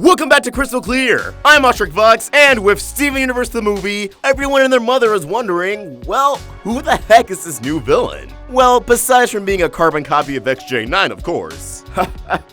Welcome back to Crystal Clear! I'm Ostrich Vox, and with Steven Universe the movie, everyone and their mother is wondering, well, who the heck is this new villain? Well, besides from being a carbon copy of XJ9, of course.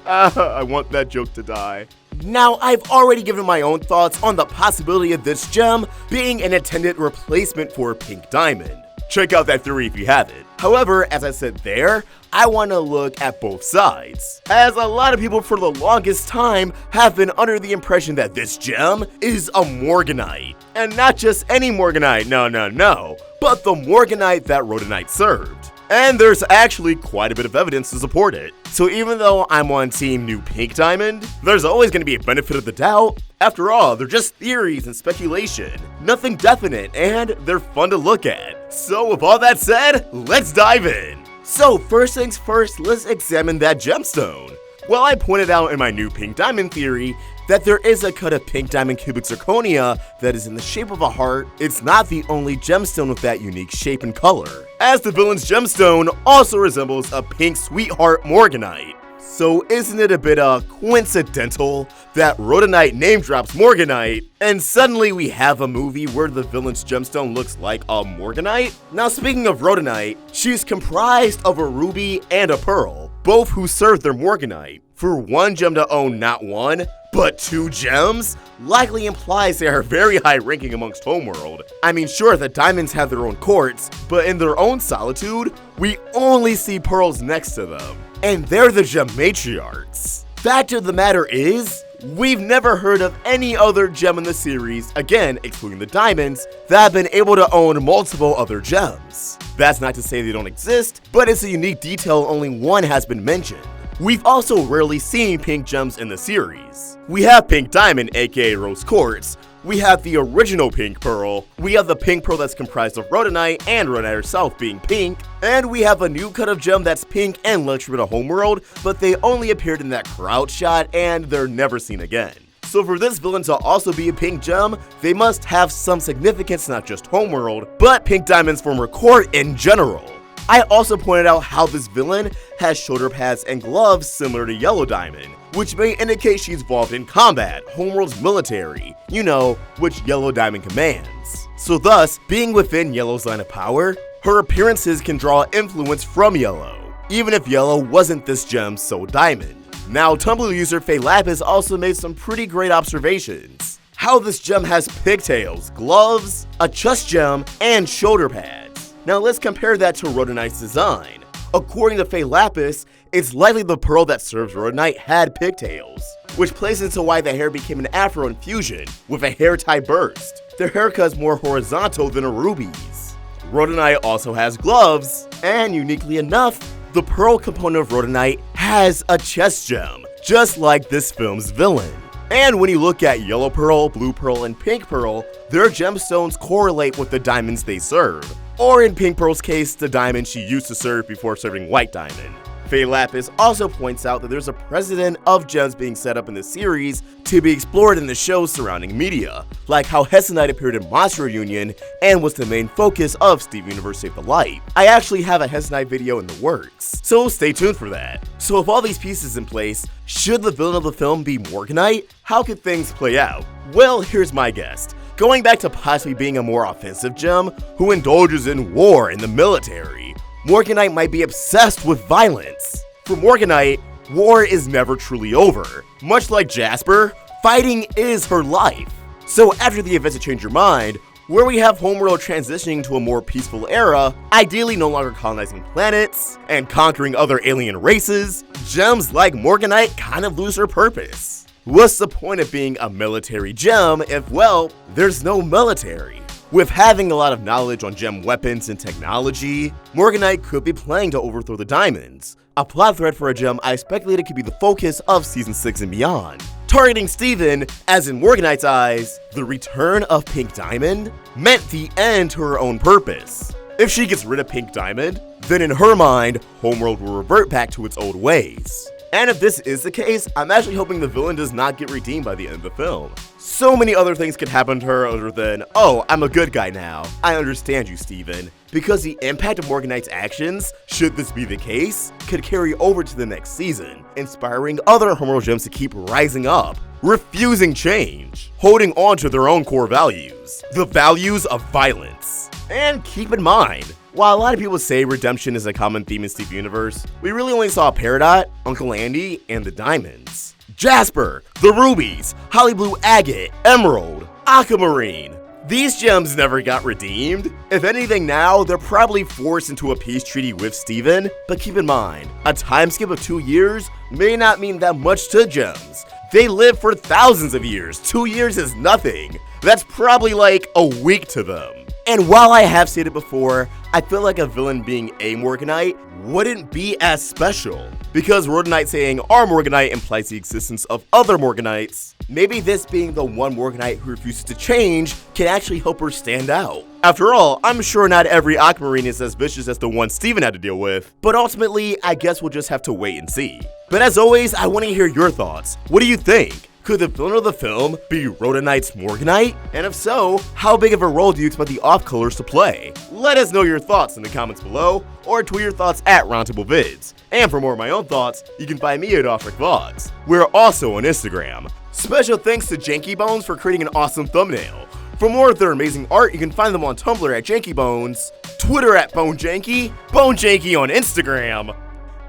I want that joke to die. Now, I've already given my own thoughts on the possibility of this gem being an intended replacement for Pink Diamond. Check out that theory if you haven't. However, as I said there, I want to look at both sides, as a lot of people for the longest time have been under the impression that this gem is a Morganite. And not just any Morganite, no, but the Morganite that Rhodonite served. And there's actually quite a bit of evidence to support it. So even though I'm on team new Pink Diamond, there's always going to be a benefit of the doubt. After all, they're just theories and speculation, nothing definite, and they're fun to look at. So with all that said, let's dive in. So first things first, let's examine that gemstone. Well, I pointed out in my new Pink Diamond theory that there is a cut of pink diamond cubic zirconia that is in the shape of a heart. It's not the only gemstone with that unique shape and color, as the villain's gemstone also resembles a pink sweetheart Morganite. So isn't it a bit coincidental that Rhodonite name drops Morganite, and suddenly we have a movie where the villain's gemstone looks like a Morganite? Now speaking of Rhodonite, she's comprised of a ruby and a pearl, both who serve their Morganite. For one gem to own not one, but two gems likely implies they are very high ranking amongst Homeworld. I mean, sure, the diamonds have their own courts, but in their own solitude, we only see pearls next to them. And they're the gem matriarchs. Fact of the matter is, we've never heard of any other gem in the series, again, excluding the diamonds, that have been able to own multiple other gems. That's not to say they don't exist, but it's a unique detail only one has been mentioned. We've also rarely seen pink gems in the series. We have Pink Diamond, aka Rose Quartz. We have the original Pink Pearl. We have the Pink Pearl that's comprised of Rhodonite and Rhodonite herself being pink. And we have a new cut of gem that's pink and luxury to Homeworld, but they only appeared in that crowd shot and they're never seen again. So for this villain to also be a pink gem, they must have some significance, not just Homeworld, but Pink Diamond's former court in general. I also pointed out how this villain has shoulder pads and gloves similar to Yellow Diamond, which may indicate she's involved in combat, Homeworld's military, you know, which Yellow Diamond commands. So thus, being within Yellow's line of power, her appearances can draw influence from Yellow, even if Yellow wasn't this gem's sole diamond. Now, Tumblr user Faye Lapis also made some pretty great observations. How this gem has pigtails, gloves, a chest gem, and shoulder pads. Now let's compare that to Rhodonite's design. According to Faye Lapis, it's likely the pearl that serves Rhodonite had pigtails, which plays into why the hair became an afro infusion with a hair tie burst. Their haircut is more horizontal than a ruby's. Rhodonite also has gloves, and uniquely enough, the pearl component of Rhodonite has a chest gem, just like this film's villain. And when you look at Yellow Pearl, Blue Pearl, and Pink Pearl, their gemstones correlate with the diamonds they serve. Or in Pink Pearl's case, the diamond she used to serve before serving White Diamond. Faye Lapis also points out that there's a precedent of gems being set up in the series to be explored in the show's surrounding media, like how Hessonite appeared in Monster Union and was the main focus of Steven Universe Save the Light. I actually have a Hessonite video in the works, so stay tuned for that. So with all these pieces in place, should the villain of the film be Morganite? How could things play out? Well, here's my guess. Going back to possibly being a more offensive gem who indulges in war in the military, Morganite might be obsessed with violence. For Morganite, war is never truly over. Much like Jasper, fighting is her life. So after the events that change your mind, where we have Homeworld transitioning to a more peaceful era, ideally no longer colonizing planets and conquering other alien races, gems like Morganite kind of lose their purpose. What's the point of being a military gem if, well, there's no military? With having a lot of knowledge on gem weapons and technology, Morganite could be planning to overthrow the diamonds. A plot thread for a gem I speculated could be the focus of Season 6 and beyond. Targeting Steven, as in Morganite's eyes, the return of Pink Diamond meant the end to her own purpose. If she gets rid of Pink Diamond, then in her mind, Homeworld will revert back to its old ways. And if this is the case, I'm actually hoping the villain does not get redeemed by the end of the film. So many other things could happen to her other than, oh, I'm a good guy now. I understand you, Steven. Because the impact of Morganite's actions should this be the case, could carry over to the next season, inspiring other homeworld gems to keep rising up, refusing change, holding on to their own core values, the values of violence. And keep in mind, while a lot of people say redemption is a common theme in Steven Universe, we really only saw Peridot, Uncle Andy, and the Diamonds. Jasper, the Rubies, Holly Blue Agate, Emerald, Aquamarine. These gems never got redeemed. If anything now, they're probably forced into a peace treaty with Steven, but keep in mind, a time skip of 2 years may not mean that much to gems. They live for thousands of years. 2 years is nothing. That's probably like a week to them. And while I have stated before, I feel like a villain being a Morganite wouldn't be as special. Because Rhodonite saying our Morganite implies the existence of other Morganites, maybe this being the one Morganite who refuses to change can actually help her stand out. After all, I'm sure not every Aquamarine is as vicious as the one Steven had to deal with, but ultimately, I guess we'll just have to wait and see. But as always, I want to hear your thoughts. What do you think? Could the villain of the film be Rhodonite's Morganite? And if so, how big of a role do you expect the off-colors to play? Let us know your thoughts in the comments below, or tweet your thoughts at Roundtable Vids. And for more of my own thoughts, you can find me at OffRickVlogs. We're also on Instagram. Special thanks to JANKYBONES for creating an awesome thumbnail. For more of their amazing art, you can find them on Tumblr at JANKYBONES, Twitter at BoneJanky, BoneJanky on Instagram,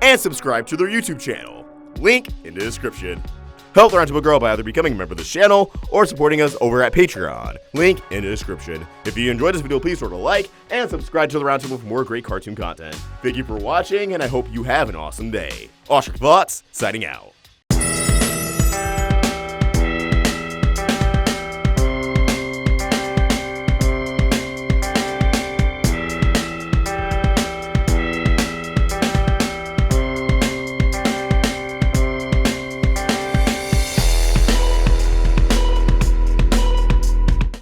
and subscribe to their YouTube channel. Link in the description. Help the Roundtable grow by either becoming a member of this channel or supporting us over at Patreon. Link in the description. If you enjoyed this video, please throw a like and subscribe to the Roundtable for more great cartoon content. Thank you for watching, and I hope you have an awesome day. OffRickVlogs, signing out.